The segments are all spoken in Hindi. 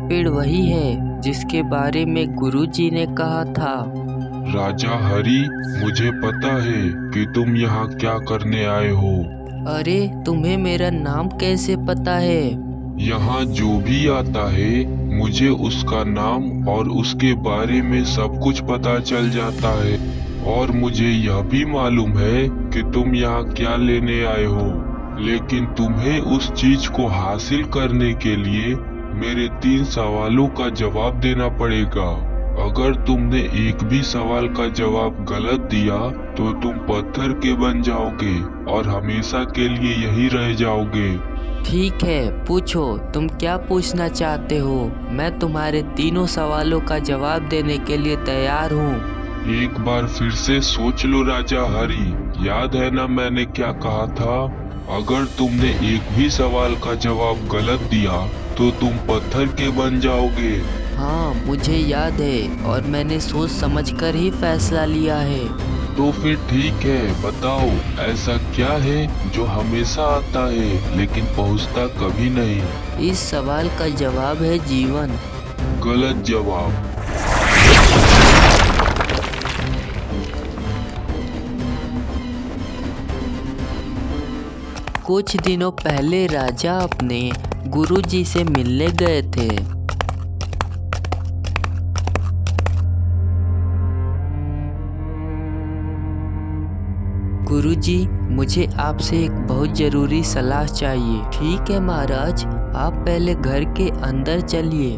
पेड़ वही है जिसके बारे में गुरुजी ने कहा था। राजा हरी, मुझे पता है कि तुम यहाँ क्या करने आए हो। अरे, तुम्हें मेरा नाम कैसे पता है? यहाँ जो भी आता है मुझे उसका नाम और उसके बारे में सब कुछ पता चल जाता है। और मुझे यह भी मालूम है कि तुम यहाँ क्या लेने आए हो। लेकिन तुम्हें उस चीज को हासिल करने के लिए मेरे 3 सवालों का जवाब देना पड़ेगा। अगर तुमने एक भी सवाल का जवाब गलत दिया तो तुम पत्थर के बन जाओगे और हमेशा के लिए यही रह जाओगे। ठीक है, पूछो, तुम क्या पूछना चाहते हो? मैं तुम्हारे तीनों सवालों का जवाब देने के लिए तैयार हूँ। एक बार फिर से सोच लो राजा हरी, याद है ना मैंने क्या कहा था? अगर तुमने एक भी सवाल का जवाब गलत दिया तो तुम पत्थर के बन जाओगे। हाँ, मुझे याद है और मैंने सोच समझकर ही फैसला लिया है। तो फिर ठीक है, बताओ ऐसा क्या है जो हमेशा आता है लेकिन पहुंचता कभी नहीं? इस सवाल का जवाब है जीवन। गलत जवाब। कुछ दिनों पहले राजा अपने गुरुजी से मिलने गए थे। गुरुजी, मुझे आपसे एक बहुत जरूरी सलाह चाहिए। ठीक है महाराज, आप पहले घर के अंदर चलिए।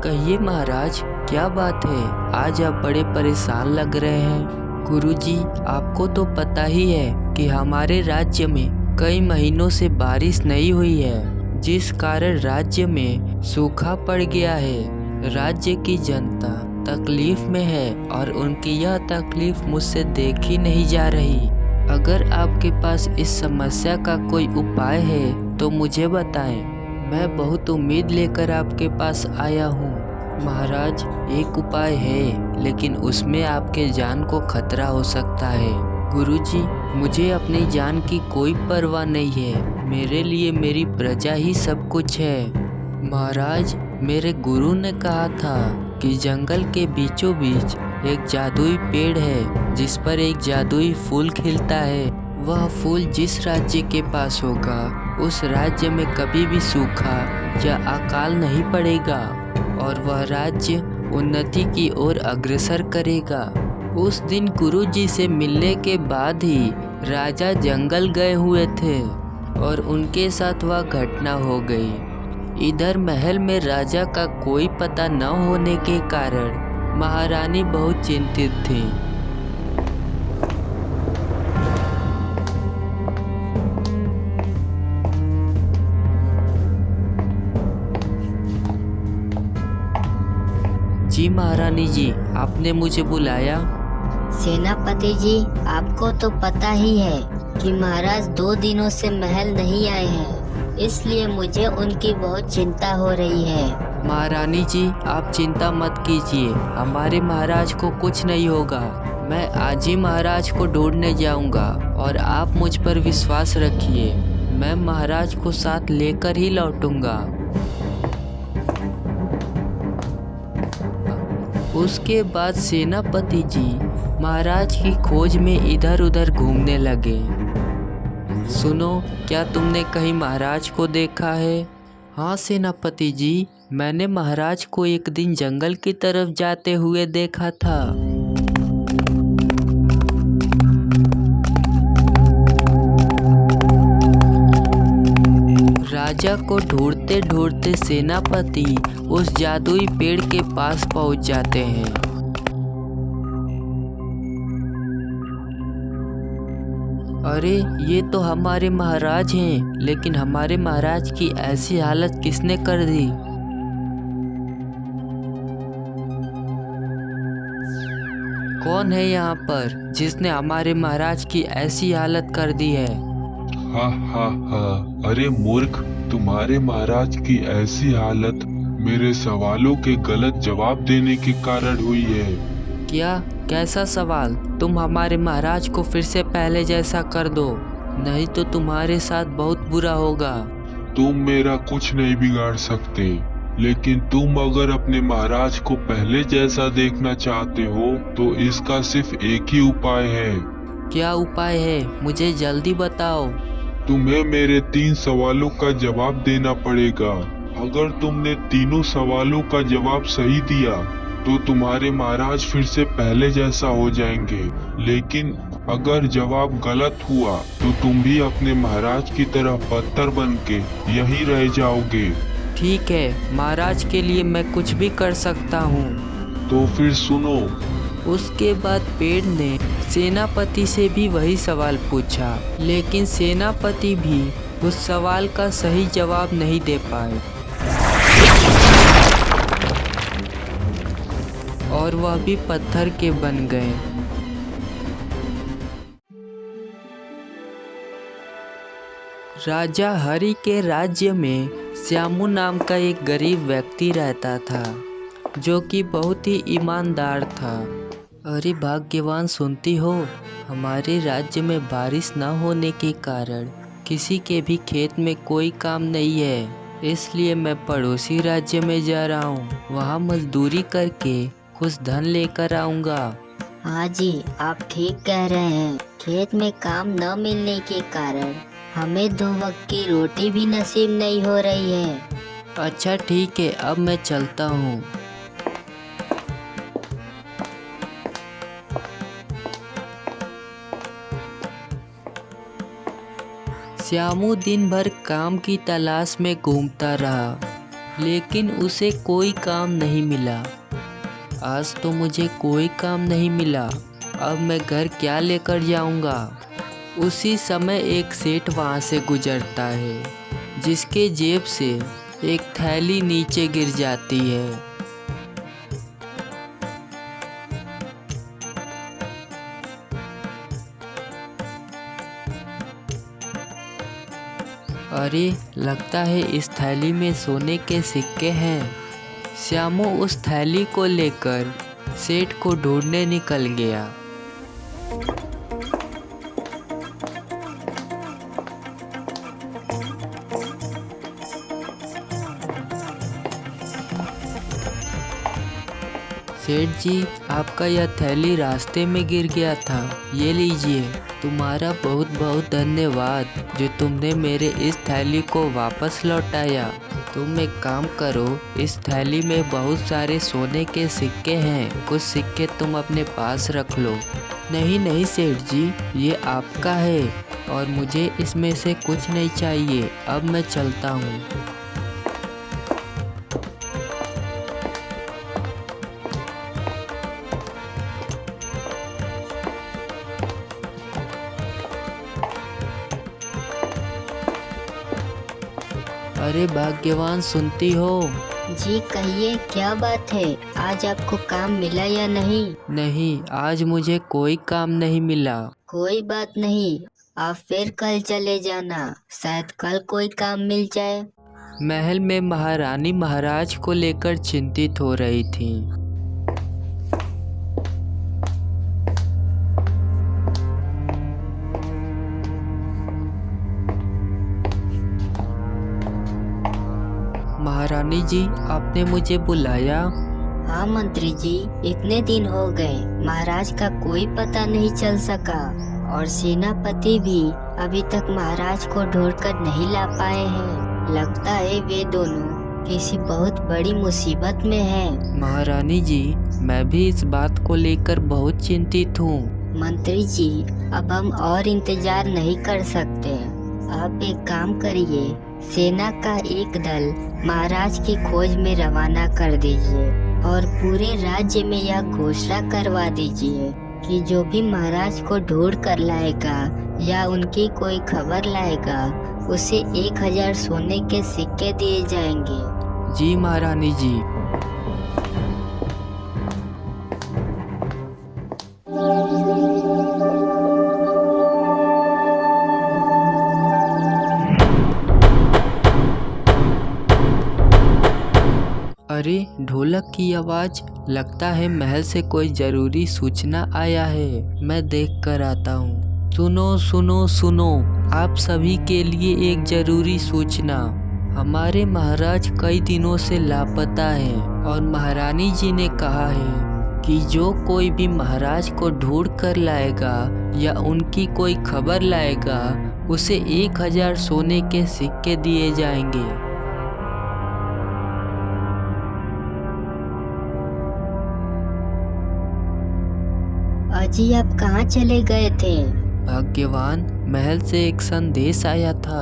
कहिए महाराज, क्या बात है? आज आप बड़े परेशान लग रहे हैं। गुरुजी, आपको तो पता ही है कि हमारे राज्य में कई महीनों से बारिश नहीं हुई है, जिस कारण राज्य में सूखा पड़ गया है। राज्य की जनता तकलीफ में है और उनकी यह तकलीफ मुझसे देखी नहीं जा रही। अगर आपके पास इस समस्या का कोई उपाय है तो मुझे बताएं। मैं बहुत उम्मीद लेकर आपके पास आया हूँ। महाराज, एक उपाय है, लेकिन उसमें आपके जान को खतरा हो सकता है। गुरुजी, मुझे अपनी जान की कोई परवाह नहीं है। मेरे लिए मेरी प्रजा ही सब कुछ है। महाराज, मेरे गुरु ने कहा था कि जंगल के बीचों बीच एक जादुई पेड़ है जिस पर एक जादुई फूल खिलता है। वह फूल जिस राज्य के पास होगा उस राज्य में कभी भी सूखा या अकाल नहीं पड़ेगा और वह राज्य उन्नति की ओर अग्रसर करेगा। उस दिन गुरुजी से मिलने के बाद ही राजा जंगल गए हुए थे और उनके साथ वह घटना हो गई। इधर महल में राजा का कोई पता न होने के कारण महारानी बहुत चिंतित थी। जी महारानी जी, आपने मुझे बुलाया? सेनापति जी, आपको तो पता ही है कि महाराज 2 दिनों से महल नहीं आए हैं, इसलिए मुझे उनकी बहुत चिंता हो रही है। महारानी जी, आप चिंता मत कीजिए, हमारे महाराज को कुछ नहीं होगा। मैं आज ही महाराज को ढूंढने जाऊंगा और आप मुझ पर विश्वास रखिए, मैं महाराज को साथ लेकर ही लौटूंगा। उसके बाद सेनापति जी महाराज की खोज में इधर उधर घूमने लगे। सुनो, क्या तुमने कहीं महाराज को देखा है? हाँ सेनापति जी, मैंने महाराज को एक दिन जंगल की तरफ जाते हुए देखा था। राजा को ढूंढते ढूंढते सेनापति उस जादुई पेड़ के पास पहुंच जाते हैं। अरे, ये तो हमारे महाराज हैं, लेकिन हमारे महाराज की ऐसी हालत किसने कर दी? कौन है यहाँ पर जिसने हमारे महाराज की ऐसी हालत कर दी है? हा हा हा, अरे मूर्ख, तुम्हारे महाराज की ऐसी हालत मेरे सवालों के गलत जवाब देने के कारण हुई है। क्या? कैसा सवाल? तुम हमारे महाराज को फिर से पहले जैसा कर दो। नहीं तो तुम्हारे साथ बहुत बुरा होगा। तुम मेरा कुछ नहीं बिगाड़ सकते, लेकिन तुम अगर अपने महाराज को पहले जैसा देखना चाहते हो तो इसका सिर्फ एक ही उपाय है। क्या उपाय है, मुझे जल्दी बताओ। तुम्हें मेरे 3 सवालों का जवाब देना पड़ेगा। अगर तुमने तीनों सवालों का जवाब सही दिया तो तुम्हारे महाराज फिर से पहले जैसा हो जाएंगे, लेकिन अगर जवाब गलत हुआ तो तुम भी अपने महाराज की तरह पत्थर बन के यहीं रह जाओगे। ठीक है, महाराज के लिए मैं कुछ भी कर सकता हूँ। तो फिर सुनो। उसके बाद पेड़ ने सेनापति से भी वही सवाल पूछा, लेकिन सेनापति भी उस सवाल का सही जवाब नहीं दे पाए और वह भी पत्थर के बन गए। राजा हरि के राज्य में श्यामू नाम का एक गरीब व्यक्ति रहता था, जो कि बहुत ही ईमानदार था। अरे भाग्यवान, सुनती हो, हमारे राज्य में बारिश न होने के कारण किसी के भी खेत में कोई काम नहीं है, इसलिए मैं पड़ोसी राज्य में जा रहा हूँ। वहाँ मजदूरी करके कुछ धन लेकर आऊँगा। हाँ जी, आप ठीक कह रहे हैं। खेत में काम न मिलने के कारण हमें 2 वक्त की रोटी भी नसीब नहीं हो रही है। अच्छा ठीक है, अब मैं चलता हूँ। श्यामू दिन भर काम की तलाश में घूमता रहा, लेकिन उसे कोई काम नहीं मिला। आज तो मुझे कोई काम नहीं मिला, अब मैं घर क्या लेकर जाऊंगा। उसी समय एक सेठ वहाँ से गुजरता है, जिसके जेब से एक थैली नीचे गिर जाती है। अरे, लगता है इस थैली में सोने के सिक्के हैं। श्यामू उस थैली को लेकर सेठ को ढूंढने निकल गया। सेठ जी, आपका यह थैली रास्ते में गिर गया था, ये लीजिए। तुम्हारा बहुत बहुत धन्यवाद जो तुमने मेरे इस थैली को वापस लौटाया। तुम एक काम करो, इस थैली में बहुत सारे सोने के सिक्के हैं, कुछ सिक्के तुम अपने पास रख लो। नहीं नहीं सेठ जी, ये आपका है और मुझे इसमें से कुछ नहीं चाहिए। अब मैं चलता हूँ। अरे भाग्यवान, सुनती हो? जी कहिए, क्या बात है? आज आपको काम मिला या नहीं? नहीं, आज मुझे कोई काम नहीं मिला। कोई बात नहीं, आप फिर कल चले जाना, शायद कल कोई काम मिल जाए। महल में महारानी महाराज को लेकर चिंतित हो रही थी। महारानी जी, आपने मुझे बुलाया? हाँ मंत्री जी, इतने दिन हो गए, महाराज का कोई पता नहीं चल सका और सेनापति भी अभी तक महाराज को ढूंढकर नहीं ला पाए हैं। लगता है वे दोनों किसी बहुत बड़ी मुसीबत में हैं। महारानी जी, मैं भी इस बात को लेकर बहुत चिंतित हूँ। मंत्री जी, अब हम और इंतजार नहीं कर सकते। आप एक काम करिए, सेना का एक दल महाराज की खोज में रवाना कर दीजिए और पूरे राज्य में यह घोषणा करवा दीजिए कि जो भी महाराज को ढूंढ कर लाएगा या उनकी कोई खबर लाएगा, उसे 1000 सोने के सिक्के दिए जाएंगे। जी महारानी जी। अरे, ढोलक की आवाज, लगता है महल से कोई जरूरी सूचना आया है। मैं देख कर आता हूँ। सुनो सुनो सुनो, आप सभी के लिए एक जरूरी सूचना। हमारे महाराज कई दिनों से लापता हैं और महारानी जी ने कहा है कि जो कोई भी महाराज को ढूंढ कर लाएगा या उनकी कोई खबर लाएगा उसे 1000 सोने के सिक्के दिए जाएंगे। अजी, आप कहाँ चले गए थे? भाग्यवान, महल से एक संदेश आया था।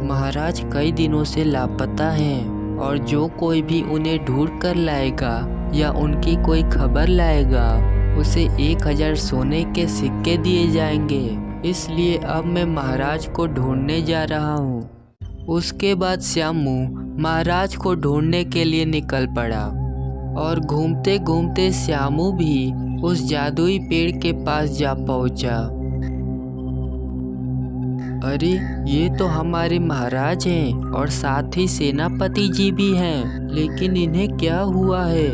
महाराज कई दिनों से लापता हैं और जो कोई भी उन्हें ढूंढ कर लाएगा या उनकी कोई खबर लाएगा उसे 1000 सोने के सिक्के दिए जाएंगे। इसलिए अब मैं महाराज को ढूंढने जा रहा हूँ। उसके बाद श्यामू महाराज को ढूंढने के लिए निकल पड़ा और घूमते घूमते श्यामू भी उस जादुई पेड़ के पास जा पहुंचा। अरे, ये तो हमारे महाराज हैं और साथ ही सेनापति जी भी हैं, लेकिन इन्हें क्या हुआ है?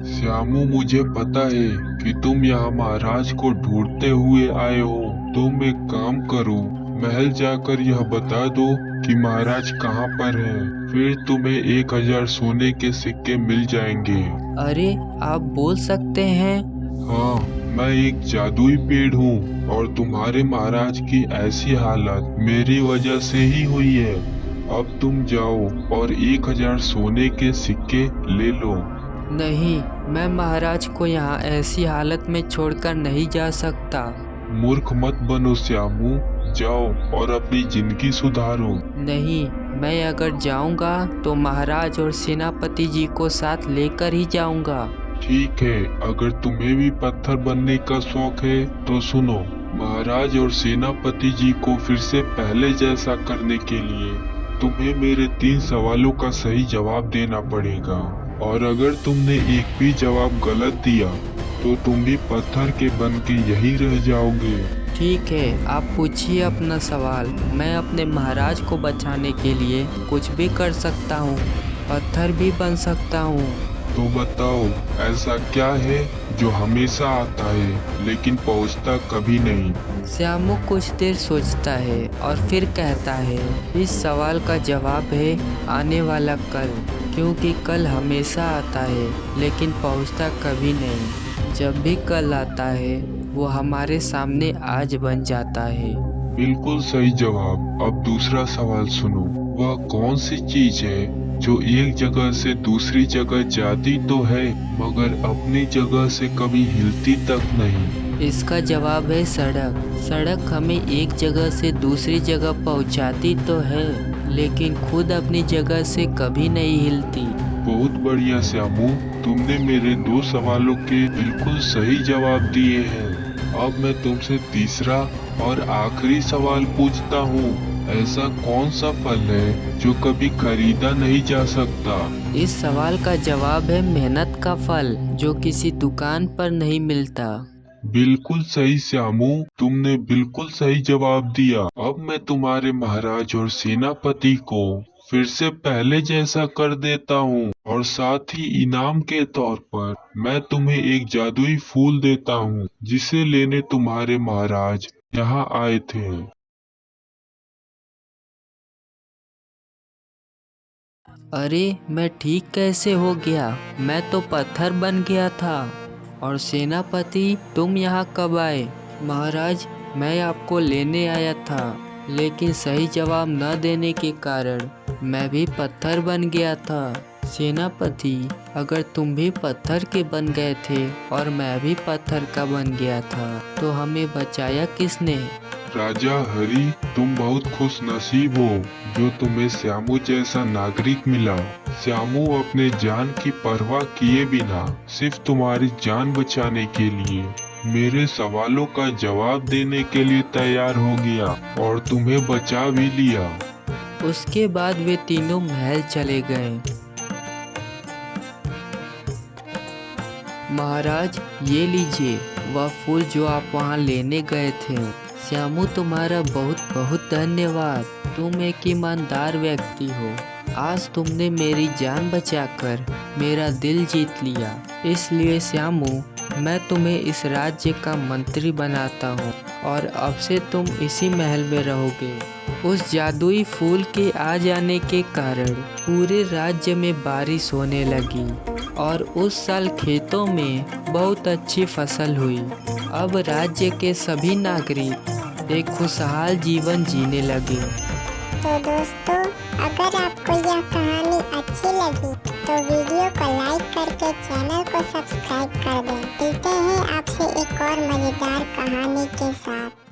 श्यामू, मुझे पता है कि तुम यहाँ महाराज को ढूंढते हुए आए हो। तुम एक काम करो, महल जाकर यह बता दो कि महाराज कहाँ पर हैं। फिर तुम्हें 1000 सोने के सिक्के मिल जाएंगे। अरे, आप बोल सकते हैं? हाँ, मैं एक जादुई पेड़ हूँ और तुम्हारे महाराज की ऐसी हालत मेरी वजह से ही हुई है। अब तुम जाओ और 1000 सोने के सिक्के ले लो। नहीं, मैं महाराज को यहाँ ऐसी हालत में छोड़कर नहीं जा सकता। मूर्ख मत बनो श्यामू, जाओ और अपनी जिंदगी सुधारो। नहीं, मैं अगर जाऊंगा तो महाराज और सेनापति जी को साथ लेकर ही जाऊंगा। ठीक है, अगर तुम्हें भी पत्थर बनने का शौक है तो सुनो, महाराज और सेनापति जी को फिर से पहले जैसा करने के लिए तुम्हें मेरे 3 सवालों का सही जवाब देना पड़ेगा। और अगर तुमने एक भी जवाब गलत दिया तो तुम भी पत्थर के बन के यही रह जाओगे। ठीक है, आप पूछिए अपना सवाल। मैं अपने महाराज को बचाने के लिए कुछ भी कर सकता हूँ, पत्थर भी बन सकता हूँ। तो बताओ, ऐसा क्या है जो हमेशा आता है लेकिन पहुंचता कभी नहीं? श्यामू कुछ देर सोचता है और फिर कहता है, इस सवाल का जवाब है आने वाला कल, क्योंकि कल हमेशा आता है लेकिन पहुंचता कभी नहीं। जब भी कल आता है वो हमारे सामने आज बन जाता है। बिल्कुल सही जवाब। अब दूसरा सवाल सुनो, वह कौन सी चीज है जो एक जगह से दूसरी जगह जाती तो है मगर अपनी जगह से कभी हिलती तक नहीं? इसका जवाब है सड़क। सड़क हमें एक जगह से दूसरी जगह पहुंचाती तो है लेकिन खुद अपनी जगह से कभी नहीं हिलती। बहुत बढ़िया श्यामू, तुमने मेरे 2 सवालों के बिल्कुल सही जवाब दिए हैं। अब मैं तुमसे तीसरा और आखिरी सवाल पूछता हूँ। ऐसा कौन सा फल है जो कभी खरीदा नहीं जा सकता? इस सवाल का जवाब है मेहनत का फल, जो किसी दुकान पर नहीं मिलता। बिल्कुल सही श्यामू, तुमने बिल्कुल सही जवाब दिया। अब मैं तुम्हारे महाराज और सेनापति को फिर से पहले जैसा कर देता हूँ और साथ ही इनाम के तौर पर मैं तुम्हें एक जादुई फूल देता हूँ जिसे लेने तुम्हारे महाराज यहाँ आए थे। अरे, मैं ठीक कैसे हो गया? मैं तो पत्थर बन गया था। और सेनापति, तुम यहाँ कब आए? महाराज, मैं आपको लेने आया था लेकिन सही जवाब न देने के कारण मैं भी पत्थर बन गया था। सेनापति, अगर तुम भी पत्थर के बन गए थे और मैं भी पत्थर का बन गया था तो हमें बचाया किसने? राजा हरि, तुम बहुत खुश नसीब हो जो तुम्हें श्यामू जैसा नागरिक मिला। श्यामू अपने जान की परवाह किए बिना सिर्फ तुम्हारी जान बचाने के लिए मेरे सवालों का जवाब देने के लिए तैयार हो गया और तुम्हें बचा भी लिया। उसके बाद वे तीनों महल चले गए। महाराज, ये लीजिए वह फूल जो आप वहाँ लेने गए थे। श्यामू, तुम्हारा बहुत बहुत धन्यवाद। तुम एक ईमानदार व्यक्ति हो। आज तुमने मेरी जान बचाकर मेरा दिल जीत लिया। इसलिए श्यामू, मैं तुम्हें इस राज्य का मंत्री बनाता हूँ और अब से तुम इसी महल में रहोगे। उस जादुई फूल के आ जाने के कारण पूरे राज्य में बारिश होने लगी और उस साल खेतों में बहुत अच्छी फसल हुई। अब राज्य के सभी नागरिक एक खुशहाल जीवन जीने लगे। तो दोस्तों, अगर आपको यह कहानी अच्छी लगी तो वीडियो को लाइक करके चैनल को सब्सक्राइब कर दें। मिलते हैं आपसे एक और मज़ेदार कहानी के साथ।